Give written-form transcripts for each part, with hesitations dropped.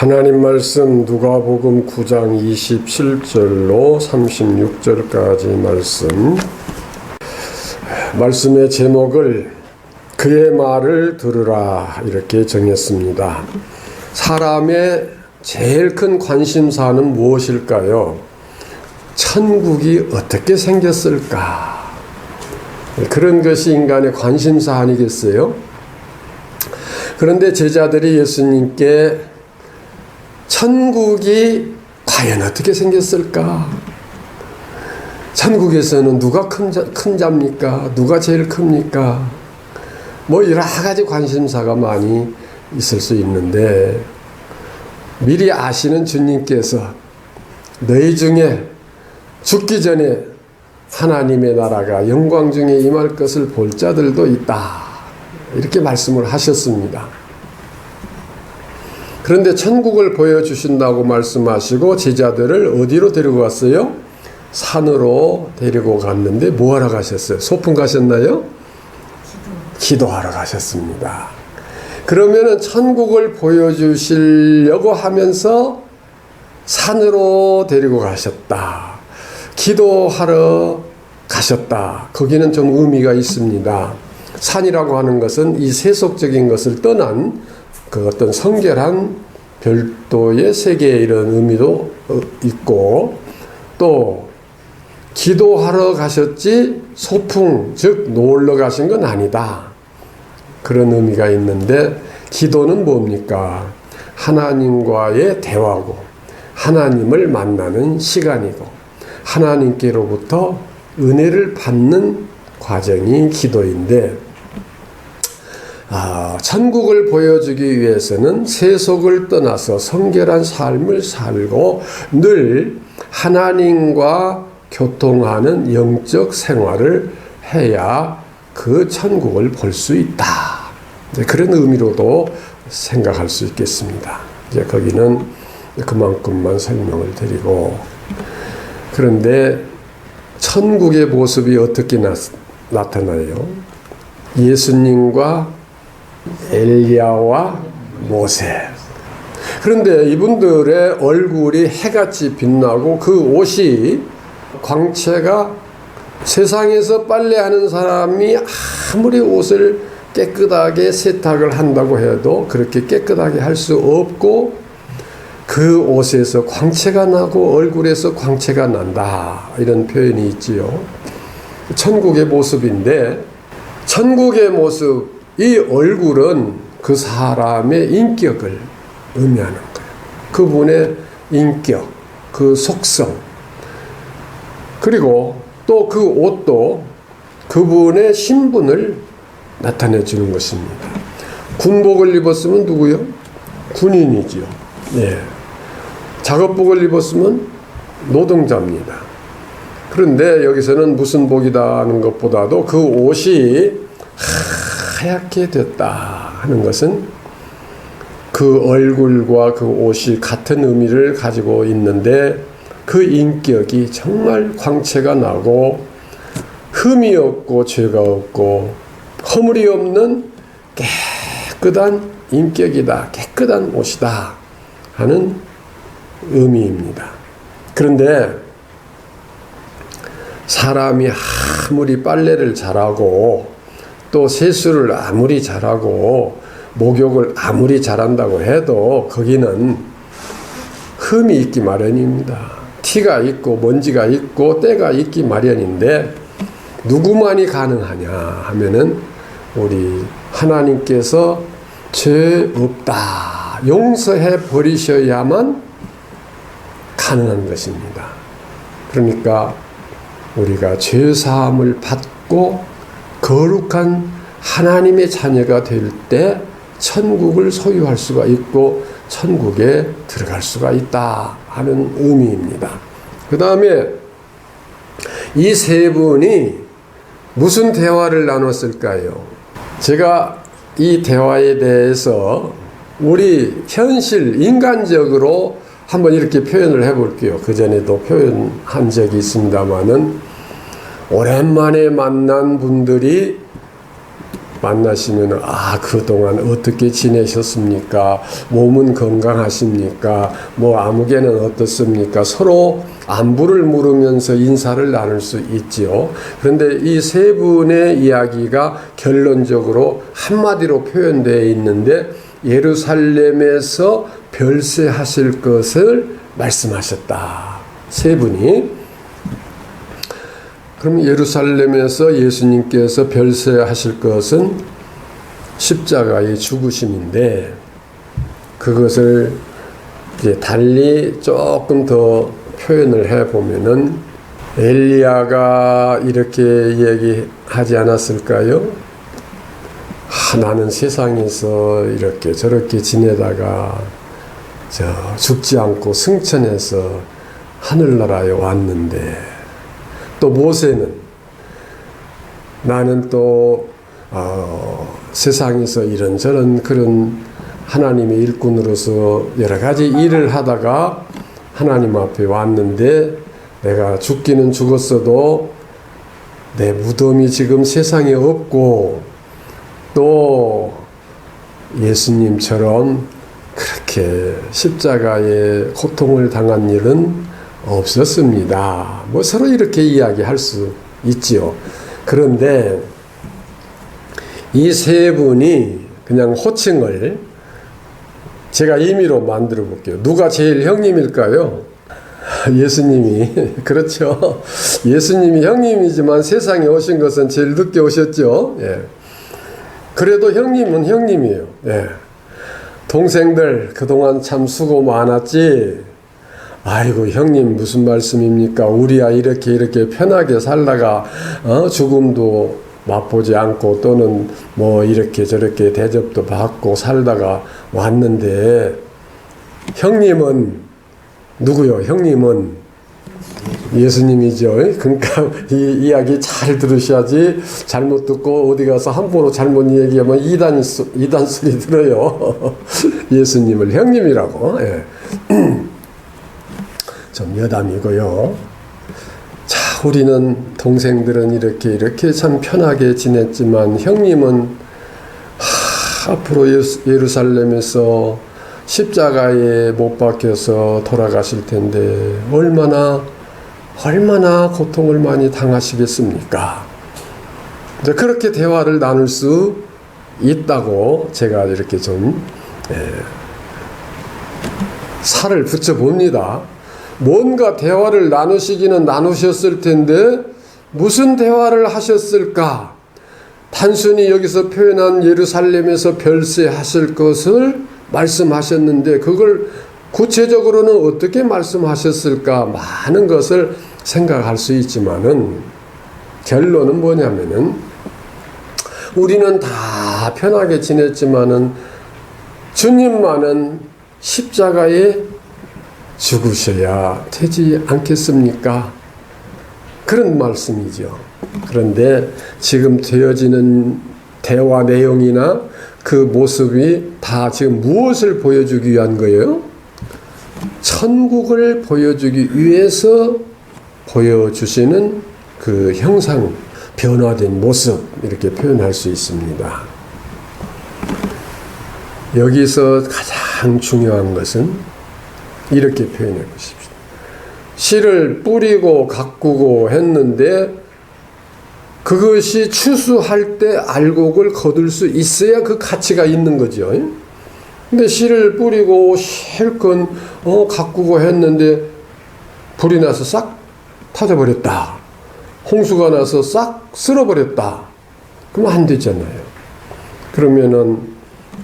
하나님 말씀 누가복음 9장 27절로 36절까지 말씀의 제목을 그의 말을 들으라 이렇게 정했습니다. 사람의 제일 큰 관심사는 무엇일까요? 천국이 어떻게 생겼을까? 그런 것이 인간의 관심사 아니겠어요? 그런데 제자들이 예수님께 천국이 과연 어떻게 생겼을까? 천국에서는 누가 큰 자입니까? 누가 제일 큽니까? 뭐 여러 가지 관심사가 많이 있을 수 있는데 미리 아시는 주님께서 너희 중에 죽기 전에 하나님의 나라가 영광 중에 임할 것을 볼 자들도 있다. 이렇게 말씀을 하셨습니다. 그런데 천국을 보여주신다고 말씀하시고 제자들을 어디로 데리고 갔어요? 산으로 데리고 갔는데 뭐하러 가셨어요? 소풍 가셨나요? 기도하러 가셨습니다. 그러면은 천국을 보여주시려고 하면서 산으로 데리고 가셨다. 기도하러 가셨다. 거기는 좀 의미가 있습니다. 산이라고 하는 것은 이 세속적인 것을 떠난 그 어떤 성결한 별도의 세계의 이런 의미도 있고, 또 기도하러 가셨지 소풍 즉 놀러 가신 건 아니다. 그런 의미가 있는데, 기도는 뭡니까? 하나님과의 대화고 하나님을 만나는 시간이고 하나님께로부터 은혜를 받는 과정이 기도인데, 천국을 보여주기 위해서는 세속을 떠나서 성결한 삶을 살고 늘 하나님과 교통하는 영적 생활을 해야 그 천국을 볼 수 있다. 그런 의미로도 생각할 수 있겠습니다. 이제 거기는 그만큼만 설명을 드리고, 그런데 천국의 모습이 어떻게 나타나요? 예수님과 엘리야와 모세. 그런데 이분들의 얼굴이 해같이 빛나고 그 옷이 광채가, 세상에서 빨래하는 사람이 아무리 옷을 깨끗하게 세탁을 한다고 해도 그렇게 깨끗하게 할 수 없고 그 옷에서 광채가 나고 얼굴에서 광채가 난다. 이런 표현이 있지요. 천국의 모습인데, 천국의 모습, 이 얼굴은 그 사람의 인격을 의미하는 거예요. 그분의 인격, 그 속성, 그리고 또 그 옷도 그분의 신분을 나타내 주는 것입니다. 군복을 입었으면 누구요? 군인이지요. 예. 작업복을 입었으면 노동자입니다. 그런데 여기서는 무슨 복이다 하는 것보다도 그 옷이 하얗게 됐다 하는 것은 그 얼굴과 그 옷이 같은 의미를 가지고 있는데, 그 인격이 정말 광채가 나고 흠이 없고 죄가 없고 허물이 없는 깨끗한 인격이다, 깨끗한 옷이다 하는 의미입니다. 그런데 사람이 아무리 빨래를 잘하고 또 세수를 아무리 잘하고 목욕을 아무리 잘한다고 해도 거기는 흠이 있기 마련입니다. 티가 있고 먼지가 있고 때가 있기 마련인데, 누구만이 가능하냐 하면은 우리 하나님께서 죄 없다, 용서해 버리셔야만 가능한 것입니다. 그러니까 우리가 죄 사함을 받고 거룩한 하나님의 자녀가 될 때 천국을 소유할 수가 있고 천국에 들어갈 수가 있다 하는 의미입니다. 그 다음에 이 세 분이 무슨 대화를 나눴을까요? 제가 이 대화에 대해서 우리 현실 인간적으로 한번 이렇게 표현을 해볼게요. 그전에도 표현한 적이 있습니다마는, 오랜만에 만난 분들이 만나시면 그동안 어떻게 지내셨습니까? 몸은 건강하십니까? 뭐 아무개는 어떻습니까? 서로 안부를 물으면서 인사를 나눌 수 있지요. 그런데 이 세 분의 이야기가 결론적으로 한마디로 표현되어 있는데 예루살렘에서 별세하실 것을 말씀하셨다. 세 분이. 그럼 예루살렘에서 예수님께서 별세하실 것은 십자가의 죽으심인데 그것을 이제 달리 조금 더 표현을 해보면은 엘리야가 이렇게 얘기하지 않았을까요? 나는 세상에서 이렇게 저렇게 지내다가 죽지 않고 승천해서 하늘나라에 왔는데, 또 모세는 나는 또 세상에서 이런저런 그런 하나님의 일꾼으로서 여러 가지 일을 하다가 하나님 앞에 왔는데 내가 죽기는 죽었어도 내 무덤이 지금 세상에 없고 또 예수님처럼 그렇게 십자가에 고통을 당한 일은 없었습니다. 뭐 서로 이렇게 이야기할 수 있지요. 그런데 이 세 분이 그냥 호칭을 제가 임의로 만들어 볼게요. 누가 제일 형님일까요? 예수님이. 그렇죠. 예수님이 형님이지만 세상에 오신 것은 제일 늦게 오셨죠. 예. 그래도 형님은 형님이에요. 예. 동생들 그동안 참 수고 많았지. 아이고 형님 무슨 말씀입니까? 우리야 이렇게 편하게 살다가 죽음도 맛보지 않고 또는 뭐 이렇게 저렇게 대접도 받고 살다가 왔는데, 형님은 누구요? 형님은 예수님이죠. 그러니까 이 이야기 잘 들으셔야지 잘못 듣고 어디 가서 함부로 잘못 얘기하면 이단 소리 들어요. 예수님을 형님이라고. 예. 좀 여담이고요. 자, 우리는 동생들은 이렇게 참 편하게 지냈지만 형님은 앞으로 예루살렘에서 십자가에 못 박혀서 돌아가실 텐데 얼마나 고통을 많이 당하시겠습니까? 이제 그렇게 대화를 나눌 수 있다고 제가 이렇게 좀 살을 붙여봅니다. 뭔가 대화를 나누시기는 나누셨을 텐데 무슨 대화를 하셨을까? 단순히 여기서 표현한 예루살렘에서 별세하실 것을 말씀하셨는데 그걸 구체적으로는 어떻게 말씀하셨을까? 많은 것을 생각할 수 있지만은 결론은 뭐냐면은 우리는 다 편하게 지냈지만은 주님만은 십자가에 죽으셔야 되지 않겠습니까? 그런 말씀이죠. 그런데 지금 되어지는 대화 내용이나 그 모습이 다 지금 무엇을 보여주기 위한 거예요? 천국을 보여주기 위해서 보여주시는 그 형상, 변화된 모습, 이렇게 표현할 수 있습니다. 여기서 가장 중요한 것은 이렇게 표현해 보십시오. 씨를 뿌리고 가꾸고 했는데 그것이 추수할 때 알곡을 거둘 수 있어야 그 가치가 있는 거죠. 근데 씨를 뿌리고 실컷 가꾸고 했는데 불이 나서 싹 타져버렸다. 홍수가 나서 싹 쓸어버렸다. 그러면 안 되잖아요. 그러면은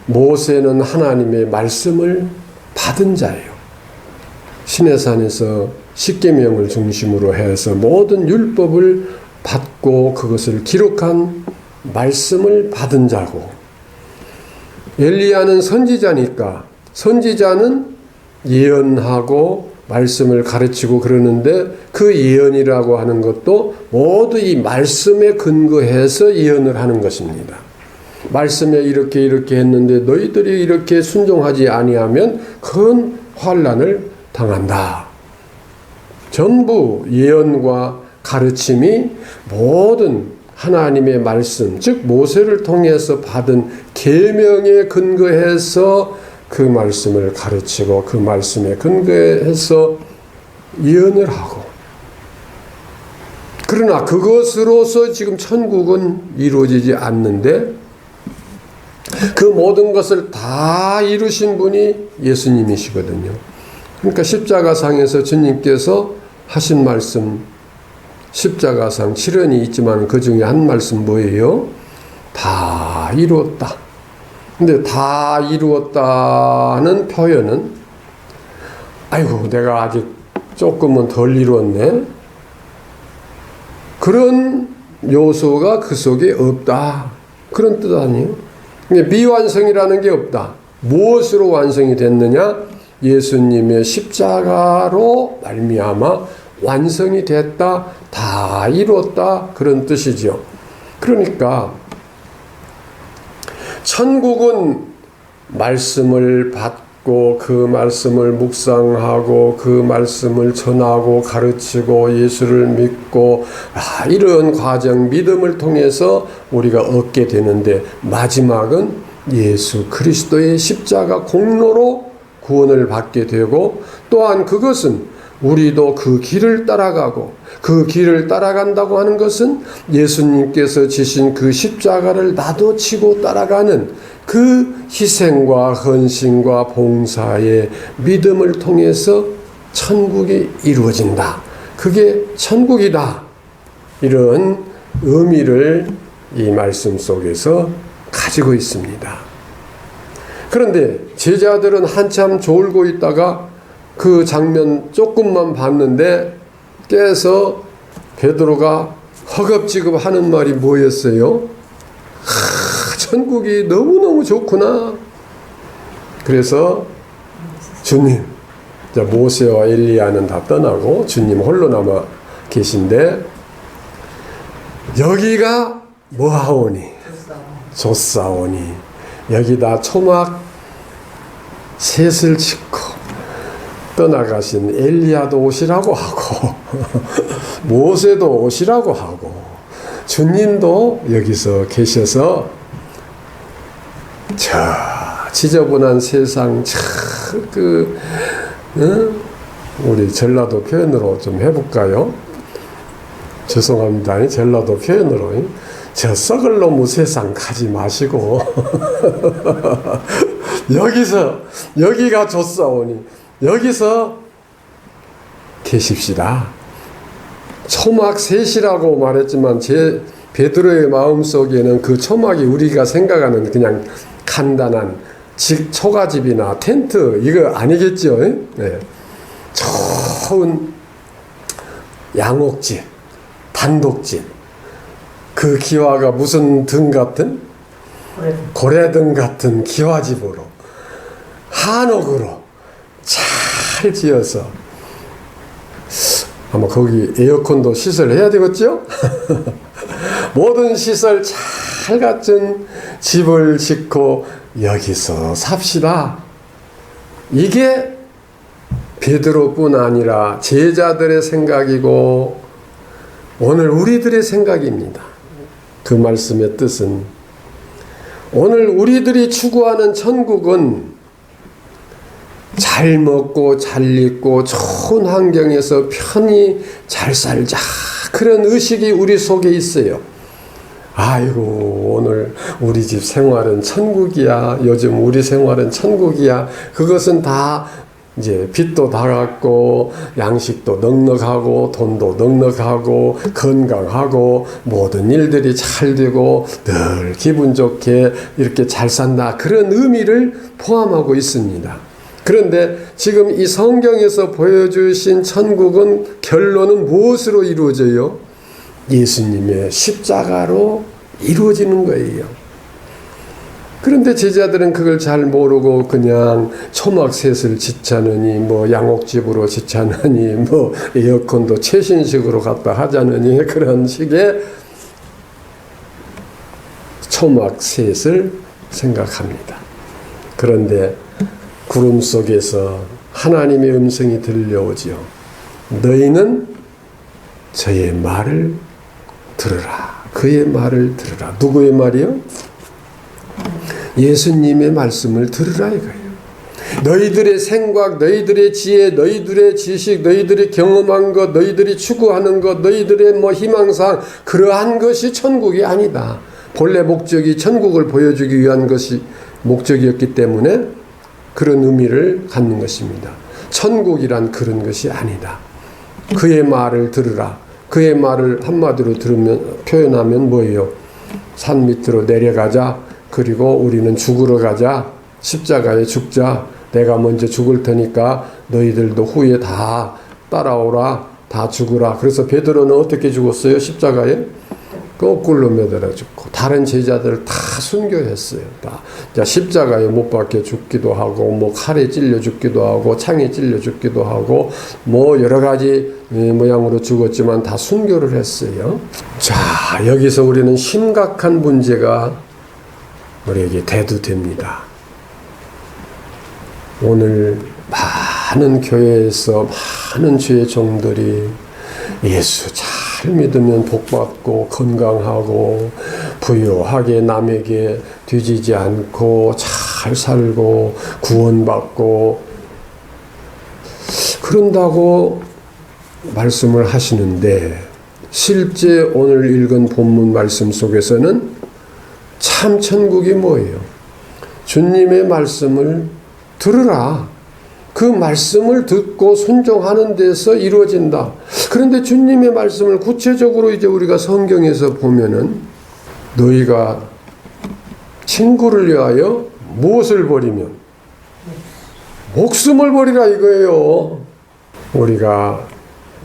모세는 하나님의 말씀을 받은 자예요. 시내산에서 십계명을 중심으로 해서 모든 율법을 받고 그것을 기록한 말씀을 받은 자고, 엘리야는 선지자니까 선지자는 예언하고 말씀을 가르치고 그러는데 그 예언이라고 하는 것도 모두 이 말씀에 근거해서 예언을 하는 것입니다. 말씀에 이렇게 했는데 너희들이 이렇게 순종하지 아니하면 큰 환난을 당한다. 전부 예언과 가르침이 모든 하나님의 말씀, 즉 모세를 통해서 받은 계명에 근거해서 그 말씀을 가르치고 그 말씀에 근거해서 예언을 하고, 그러나 그것으로서 지금 천국은 이루어지지 않는데 그 모든 것을 다 이루신 분이 예수님이시거든요. 그러니까 십자가상에서 주님께서 하신 말씀, 십자가상 7원이 있지만 그 중에 한 말씀 뭐예요? 다 이루었다. 근데 다 이루었다는 표현은 아이고 내가 아직 조금은 덜 이루었네, 그런 요소가 그 속에 없다, 그런 뜻 아니에요? 미완성이라는 게 없다. 무엇으로 완성이 됐느냐? 예수님의 십자가로 말미암아 완성이 됐다, 다 이뤘다, 그런 뜻이죠. 그러니까 천국은 말씀을 받고 그 말씀을 묵상하고 그 말씀을 전하고 가르치고 예수를 믿고 이런 과정, 믿음을 통해서 우리가 얻게 되는데, 마지막은 예수 그리스도의 십자가 공로로 구원을 받게 되고, 또한 그것은 우리도 그 길을 따라가고, 그 길을 따라간다고 하는 것은 예수님께서 지신 그 십자가를 나도 지고 따라가는 그 희생과 헌신과 봉사의 믿음을 통해서 천국이 이루어진다. 그게 천국이다. 이런 의미를 이 말씀 속에서 가지고 있습니다. 그런데 제자들은 한참 졸고 있다가 그 장면 조금만 봤는데 깨서 베드로가 허겁지겁 하는 말이 뭐였어요? 천국이 너무너무 좋구나. 그래서 주님, 모세와 엘리야는 다 떠나고 주님 홀로 남아 계신데, 여기가 뭐하오니? 좋사오니. 여기다 초막 셋을 짓고 떠나가신 엘리야도 오시라고 하고 모세도 오시라고 하고 주님도 여기서 계셔서 저 지저분한 세상, 우리 전라도 표현으로 좀 해볼까요? 죄송합니다. 전라도 표현으로 저 썩을 놈의 세상 가지 마시고 여기가 좋사오니 여기서 계십시다. 초막 셋이라고 말했지만 제 베드로의 마음속에는 그 초막이 우리가 생각하는 그냥 간단한 초가집이나 텐트 이거 아니겠죠? 네. 좋은 양옥집, 단독집, 그 기와가 무슨 등 같은? 고래등 같은 기와집으로 한옥으로 잘 지어서, 아마 거기 에어컨도 시설해야 되겠죠? 모든 시설 잘 갖춘 집을 짓고 여기서 삽시다. 이게 베드로뿐 아니라 제자들의 생각이고 오늘 우리들의 생각입니다. 그 말씀의 뜻은 오늘 우리들이 추구하는 천국은 잘 먹고 잘 입고 좋은 환경에서 편히 잘 살자, 그런 의식이 우리 속에 있어요. 아이고 오늘 우리 집 생활은 천국이야, 요즘 우리 생활은 천국이야. 그것은 다 이제 빚도 다 갚고 양식도 넉넉하고 돈도 넉넉하고 건강하고 모든 일들이 잘 되고 늘 기분 좋게 이렇게 잘 산다, 그런 의미를 포함하고 있습니다. 그런데 지금 이 성경에서 보여주신 천국은 결론은 무엇으로 이루어져요? 예수님의 십자가로 이루어지는 거예요. 그런데 제자들은 그걸 잘 모르고 그냥 초막셋을 짓자느니 뭐 양옥집으로 짓자느니 뭐 에어컨도 최신식으로 갖다 하자느니 그런 식의 초막셋을 생각합니다. 그런데 구름 속에서 하나님의 음성이 들려오지요. 너희는 저의 말을 들으라. 그의 말을 들으라. 누구의 말이요? 예수님의 말씀을 들으라 이거예요. 너희들의 생각, 너희들의 지혜, 너희들의 지식, 너희들이 경험한 것, 너희들이 추구하는 것, 너희들의 희망사항, 그러한 것이 천국이 아니다. 본래 목적이 천국을 보여주기 위한 것이 목적이었기 때문에 그런 의미를 갖는 것입니다. 천국이란 그런 것이 아니다. 그의 말을 들으라. 그의 말을 한마디로 표현하면 뭐예요? 산 밑으로 내려가자. 그리고 우리는 죽으러 가자. 십자가에 죽자. 내가 먼저 죽을 테니까 너희들도 후에 다 따라오라. 다 죽으라. 그래서 베드로는 어떻게 죽었어요? 십자가에? 거꾸로 매달아 죽고 다른 제자들 다 순교했어요. 다 십자가에 못 박혀 죽기도 하고 칼에 찔려 죽기도 하고 창에 찔려 죽기도 하고 여러 가지 모양으로 죽었지만 다 순교를 했어요. 자, 여기서 우리는 심각한 문제가 우리에게 대두됩니다. 오늘 많은 교회에서 많은 주의 종들이 예수 잘 믿으면 복받고 건강하고 부유하게 남에게 뒤지지 않고 잘 살고 구원받고 그런다고 말씀을 하시는데 실제 오늘 읽은 본문 말씀 속에서는 참 천국이 뭐예요? 주님의 말씀을 들으라. 그 말씀을 듣고 순종하는 데서 이루어진다. 그런데 주님의 말씀을 구체적으로 이제 우리가 성경에서 보면은 너희가 친구를 위하여 무엇을 버리면 목숨을 버리라 이거예요. 우리가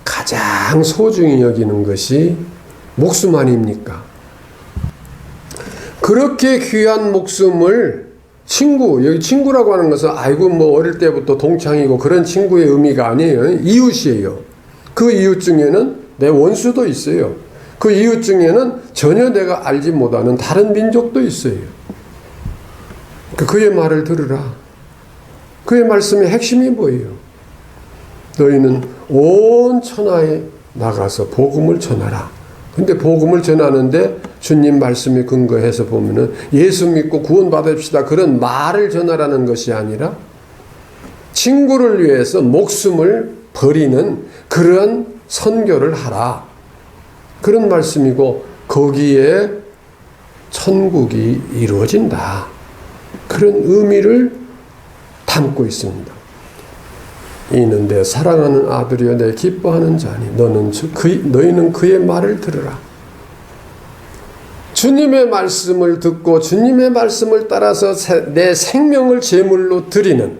가장 소중히 여기는 것이 목숨 아닙니까? 그렇게 귀한 목숨을 여기 친구라고 하는 것은 어릴 때부터 동창이고 그런 친구의 의미가 아니에요. 이웃이에요. 그 이웃 중에는 내 원수도 있어요. 그 이웃 중에는 전혀 내가 알지 못하는 다른 민족도 있어요. 그의 말을 들으라. 그의 말씀의 핵심이 뭐예요? 너희는 온 천하에 나가서 복음을 전하라. 근데 복음을 전하는데 주님 말씀에 근거해서 보면은 예수 믿고 구원받읍시다. 그런 말을 전하라는 것이 아니라 친구를 위해서 목숨을 버리는 그런 선교를 하라. 그런 말씀이고 거기에 천국이 이루어진다. 그런 의미를 담고 있습니다. 이는 내 사랑하는 아들이여 내 기뻐하는 자니 너희는 그의 말을 들으라. 주님의 말씀을 듣고 주님의 말씀을 따라서 내 생명을 제물로 드리는,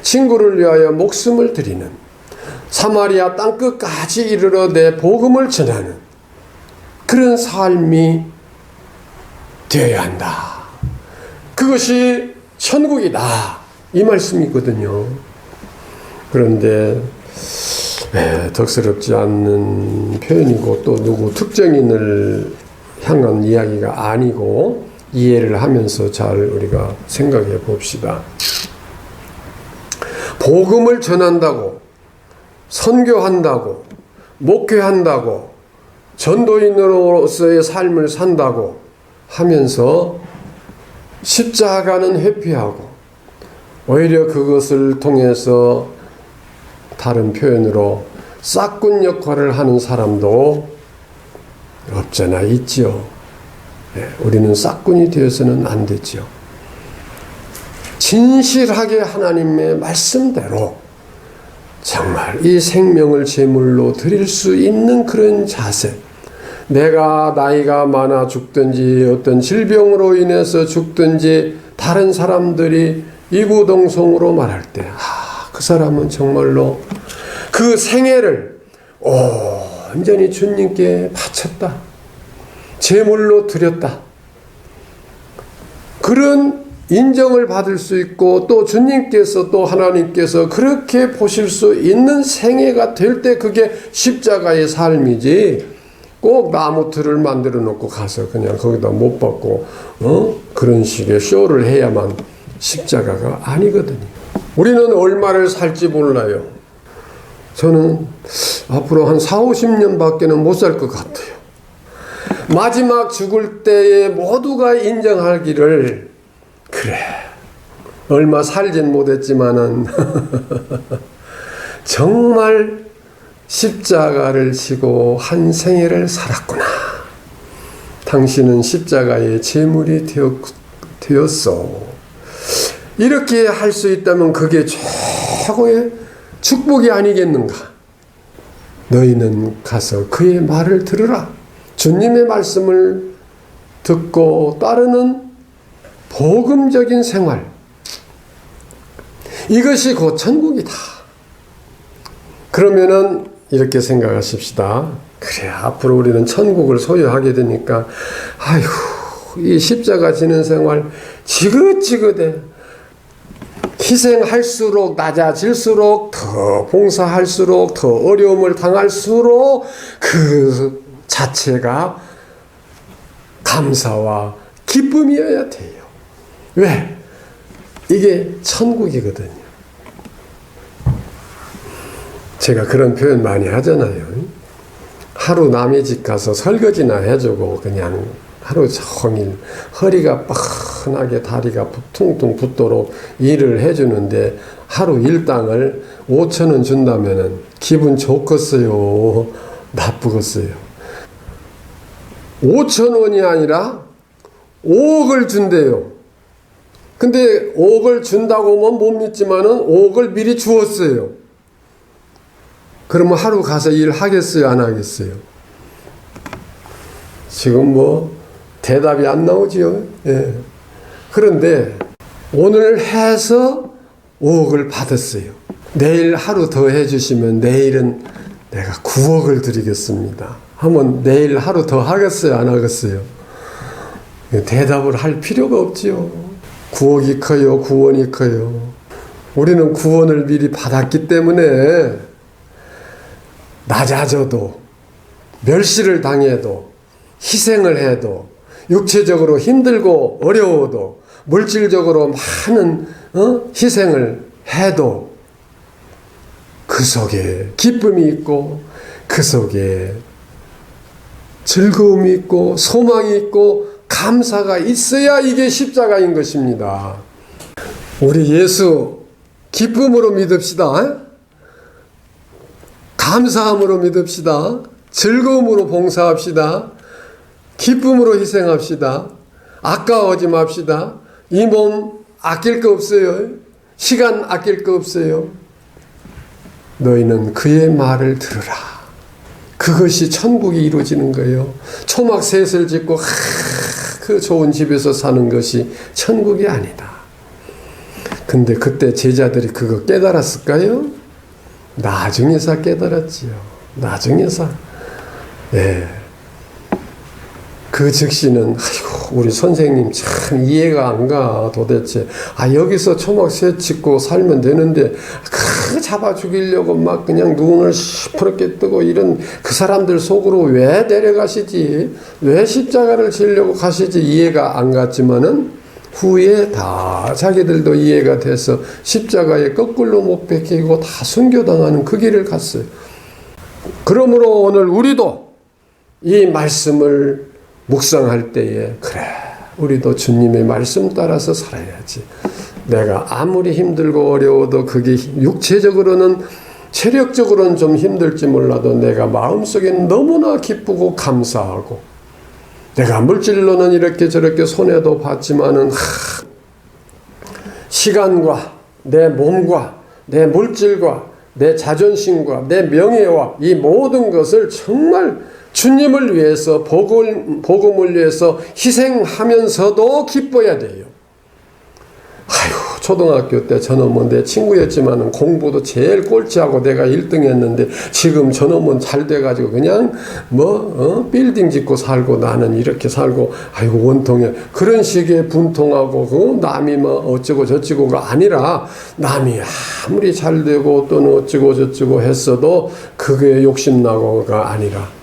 친구를 위하여 목숨을 드리는, 사마리아 땅끝까지 이르러 내 복음을 전하는 그런 삶이 되어야 한다. 그것이 천국이다. 이 말씀이거든요. 그런데 덕스럽지 않는 표현이고 또 누구 특정인을 향한 이야기가 아니고 이해를 하면서 잘 우리가 생각해 봅시다. 복음을 전한다고, 선교한다고, 목회한다고, 전도인으로서의 삶을 산다고 하면서 십자가는 회피하고 오히려 그것을 통해서 다른 표현으로 싹군 역할을 하는 사람도 없잖아 있죠. 우리는 싹군이 되어서는 안 되죠. 진실하게 하나님의 말씀대로 정말 이 생명을 제물로 드릴 수 있는 그런 자세, 내가 나이가 많아 죽든지 어떤 질병으로 인해서 죽든지 다른 사람들이 이구동성으로 말할 때 그 사람은 정말로 그 생애를 온전히 주님께 바쳤다. 제물로 드렸다. 그런 인정을 받을 수 있고 또 주님께서 또 하나님께서 그렇게 보실 수 있는 생애가 될 때 그게 십자가의 삶이지 꼭 나무틀을 만들어 놓고 가서 그냥 거기다 못 박고 그런 식의 쇼를 해야만 십자가가 아니거든요. 우리는 얼마를 살지 몰라요. 저는 앞으로 한 40, 50년 밖에는 못 살 것 같아요. 마지막 죽을 때에 모두가 인정하기를, 그래, 얼마 살진 못했지만은 정말 십자가를 지고 한 생애를 살았구나. 당신은 십자가의 제물이 되었어. 이렇게 할 수 있다면 그게 최고의 축복이 아니겠는가. 너희는 가서 그의 말을 들으라. 주님의 말씀을 듣고 따르는 복음적인 생활, 이것이 곧 천국이다. 그러면은 이렇게 생각하십시다. 그래, 앞으로 우리는 천국을 소유하게 되니까 아이고, 이 십자가 지는 생활 지긋지긋해. 희생할수록 낮아질수록, 더 봉사할수록, 더 어려움을 당할수록 그 자체가 감사와 기쁨이어야 돼요. 왜? 이게 천국이거든요. 제가 그런 표현 많이 하잖아요. 하루 남의 집 가서 설거지나 해주고 그냥 하루 종일 허리가 뻐근하게 다리가 퉁퉁 붓도록 일을 해주는데 하루 일당을 5,000원 준다면은 기분 좋겠어요? 나쁘겠어요? 5,000원이 아니라 5억을 준대요. 근데 5억을 준다고 하면 못 믿지만은 5억을 미리 주었어요. 그러면 하루 가서 일하겠어요? 안 하겠어요? 지금 뭐 대답이 안 나오지요. 예. 그런데 오늘 해서 5억을 받았어요. 내일 하루 더 해주시면 내일은 내가 9억을 드리겠습니다. 하면 내일 하루 더 하겠어요? 안 하겠어요? 대답을 할 필요가 없지요. 9억이 커요? 9원이 커요? 우리는 9원을 미리 받았기 때문에 낮아져도, 멸시를 당해도, 희생을 해도, 육체적으로 힘들고 어려워도, 물질적으로 많은 희생을 해도 그 속에 기쁨이 있고, 그 속에 즐거움이 있고, 소망이 있고, 감사가 있어야 이게 십자가인 것입니다. 우리 예수 기쁨으로 믿읍시다. 감사함으로 믿읍시다. 즐거움으로 봉사합시다. 기쁨으로 희생합시다. 아까워하지 맙시다. 이 몸 아낄 거 없어요. 시간 아낄 거 없어요. 너희는 그의 말을 들으라. 그것이 천국이 이루어지는 거예요. 초막 셋을 짓고 그 좋은 집에서 사는 것이 천국이 아니다. 근데 그때 제자들이 그거 깨달았을까요? 나중에서 깨달았지요. 나중에서. 네. 그 즉시는 아이고 우리 선생님 참 이해가 안 가. 도대체 여기서 초막 셋 짓고 살면 되는데 잡아 죽이려고 막 그냥 눈을 시퍼렇게 뜨고 이런 그 사람들 속으로 왜 내려가시지? 왜 십자가를 지려고 가시지? 이해가 안 갔지만은 후에 다 자기들도 이해가 돼서 십자가에 거꾸로 못 박히고 다 순교당하는 그 길을 갔어요. 그러므로 오늘 우리도 이 말씀을 묵상할 때에 그래, 우리도 주님의 말씀 따라서 살아야지. 내가 아무리 힘들고 어려워도 그게 육체적으로는, 체력적으로는 좀 힘들지 몰라도 내가 마음속에는 너무나 기쁘고 감사하고, 내가 물질로는 이렇게 저렇게 손해도 봤지만은 시간과 내 몸과 내 물질과 내 자존심과 내 명예와 이 모든 것을 정말 주님을 위해서, 복음을 위해서 희생하면서도 기뻐야 돼요. 아이고, 초등학교 때 저놈은 내 친구였지만 공부도 제일 꼴찌하고 내가 1등 했는데 지금 저놈은 잘 돼가지고 그냥 빌딩 짓고 살고 나는 이렇게 살고 아이고 원통해. 그런 식의 분통하고 남이 어쩌고 저쩌고가 아니라 남이 아무리 잘 되고 또는 어쩌고 저쩌고 했어도 그게 욕심나고가 아니라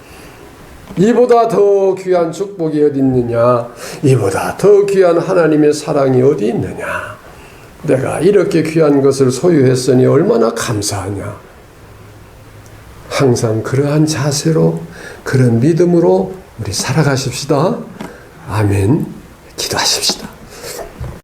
이보다 더 귀한 축복이 어디 있느냐? 이보다 더 귀한 하나님의 사랑이 어디 있느냐? 내가 이렇게 귀한 것을 소유했으니 얼마나 감사하냐? 항상 그러한 자세로, 그런 믿음으로 우리 살아가십시다. 아멘. 기도하십시다.